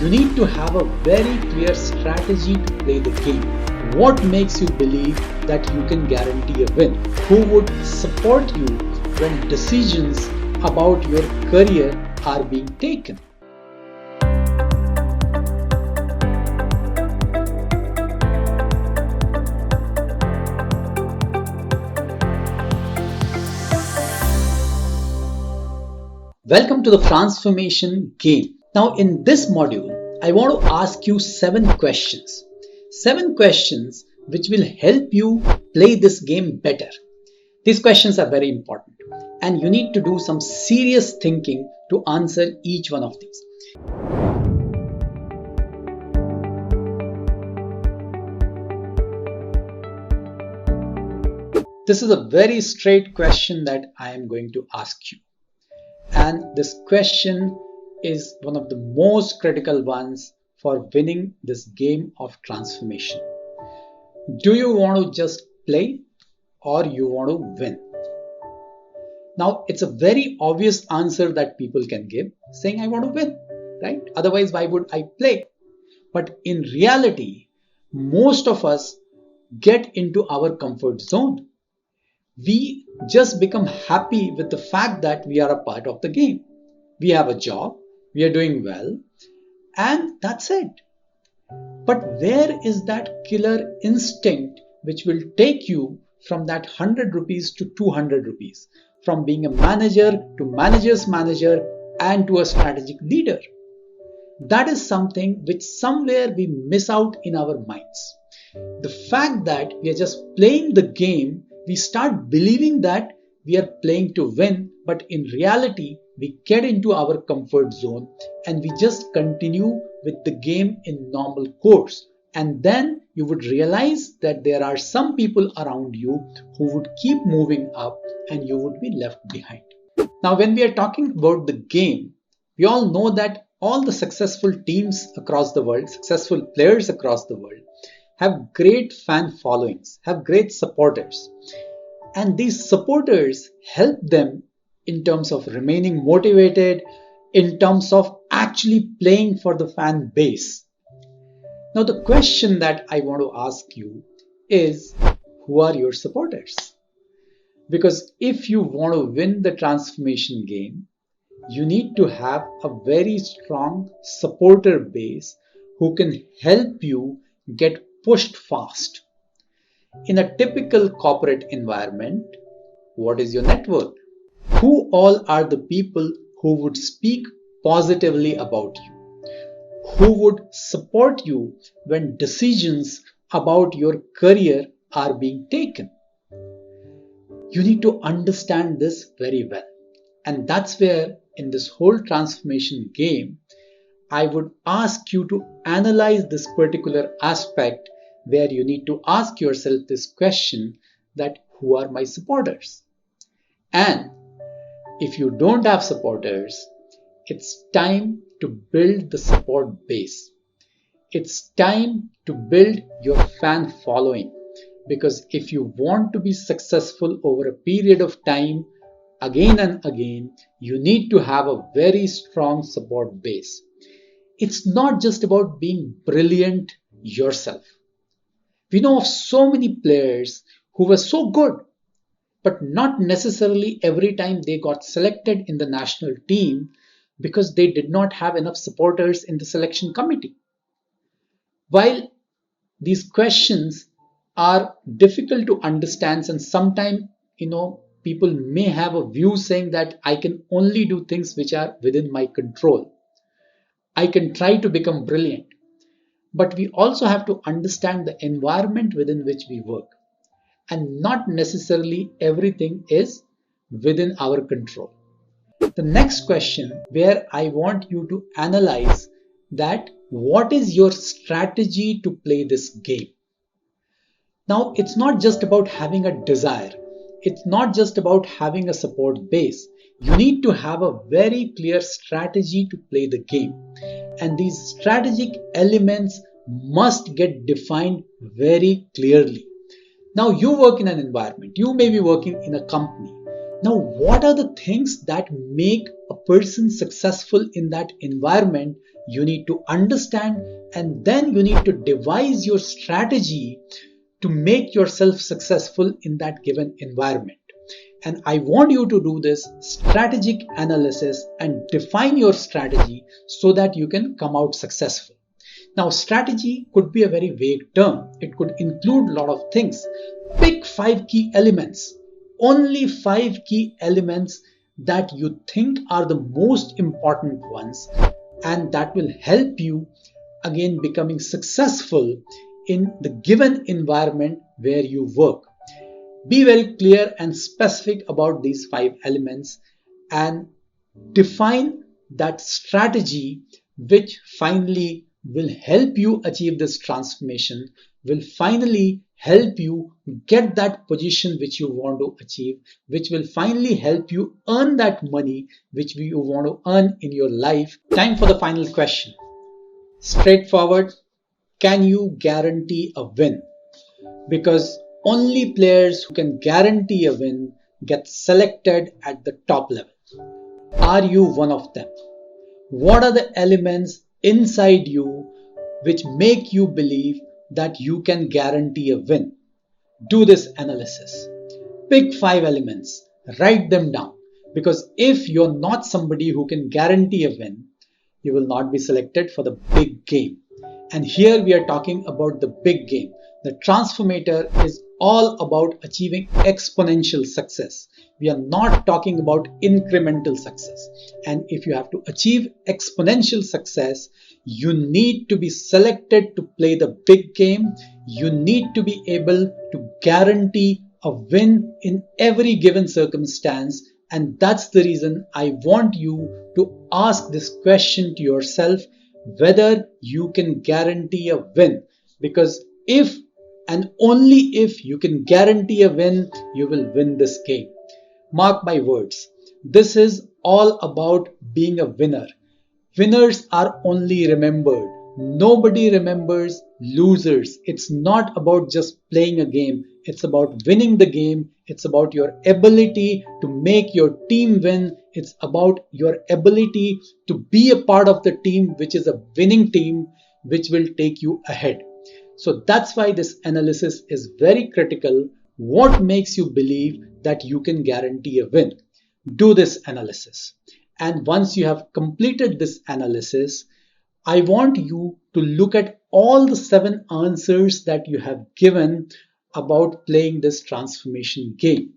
You need to have a very clear strategy to play the game. What makes you believe that you can guarantee a win? Who would support you when decisions about your career are being taken? Welcome to the transformation game. Now in this module, I want to ask you 7 questions. 7 questions which will help you play this game better. These questions are very important and you need to do some serious thinking to answer each one of these. This is a very straight question that I am going to ask you. And this question is one of the most critical ones for winning this game of transformation. Do you want to just play or you want to win? Now, it's a very obvious answer that people can give, saying I want to win, right? Otherwise, why would I play? But in reality, most of us get into our comfort zone. We just become happy with the fact that we are a part of the game. We have a job, we are doing well, and that's it. But where is that killer instinct which will take you from that 100 rupees to 200 rupees, from being a manager to manager's manager and to a strategic leader? That is something which somewhere we miss out in our minds. The fact that we are just playing the game, we start believing that we are playing to win, but in reality, we get into our comfort zone and we just continue with the game in normal course. And then you would realize that there are some people around you who would keep moving up and you would be left behind. Now, when we are talking about the game, we all know that all the successful teams across the world, successful players across the world, have great fan followings, have great supporters. And these supporters help them in terms of remaining motivated, in terms of actually playing for the fan base. Now the question that I want to ask you is, who are your supporters? Because if you want to win the transformation game, you need to have a very strong supporter base who can help you get pushed fast. In a typical corporate environment, what is your network? Who all are the people who would speak positively about you? Who would support you when decisions about your career are being taken? You need to understand this very well. And that's where in this whole transformation game, I would ask you to analyze this particular aspect where you need to ask yourself this question that who are my supporters? And if you don't have supporters, it's time to build the support base. It's time to build your fan following, because if you want to be successful over a period of time, again and again, you need to have a very strong support base. It's not just about being brilliant yourself. We know of so many players who were so good, but not necessarily every time they got selected in the national team because they did not have enough supporters in the selection committee. While these questions are difficult to understand, and sometimes, people may have a view saying that I can only do things which are within my control. I can try to become brilliant. But we also have to understand the environment within which we work. And not necessarily everything is within our control. The next question where I want you to analyze that what is your strategy to play this game? Now, it's not just about having a desire. It's not just about having a support base. You need to have a very clear strategy to play the game. And these strategic elements must get defined very clearly. Now you work in an environment, you may be working in a company. Now what are the things that make a person successful in that environment you need to understand, and then you need to devise your strategy to make yourself successful in that given environment. And I want you to do this strategic analysis and define your strategy so that you can come out successful. Now, strategy could be a very vague term. It could include a lot of things. Pick 5 key elements, only 5 key elements that you think are the most important ones, and that will help you again becoming successful in the given environment where you work. Be very clear and specific about these 5 elements and define that strategy which finally will help you achieve this transformation, will finally help you get that position which you want to achieve, which will finally help you earn that money which you want to earn in your life. Time for the final question. Straightforward. Can you guarantee a win? Because only players who can guarantee a win get selected at the top level. Are you one of them? What are the elements inside you which make you believe that you can guarantee a win? Do this analysis. Pick 5 elements, write them down. Because if you're not somebody who can guarantee a win, you will not be selected for the big game. And here we are talking about the big game. The transformator is all about achieving exponential success. We are not talking about incremental success. And if you have to achieve exponential success, you need to be selected to play the big game. You need to be able to guarantee a win in every given circumstance. And that's the reason I want you to ask this question to yourself, whether you can guarantee a win. Because if and only if you can guarantee a win, you will win this game. Mark my words. This is all about being a winner. Winners are only remembered. Nobody remembers losers. It's not about just playing a game. It's about winning the game. It's about your ability to make your team win. It's about your ability to be a part of the team, which is a winning team, which will take you ahead. So that's why this analysis is very critical. What makes you believe that you can guarantee a win? Do this analysis. And once you have completed this analysis, I want you to look at all the 7 answers that you have given about playing this transformation game.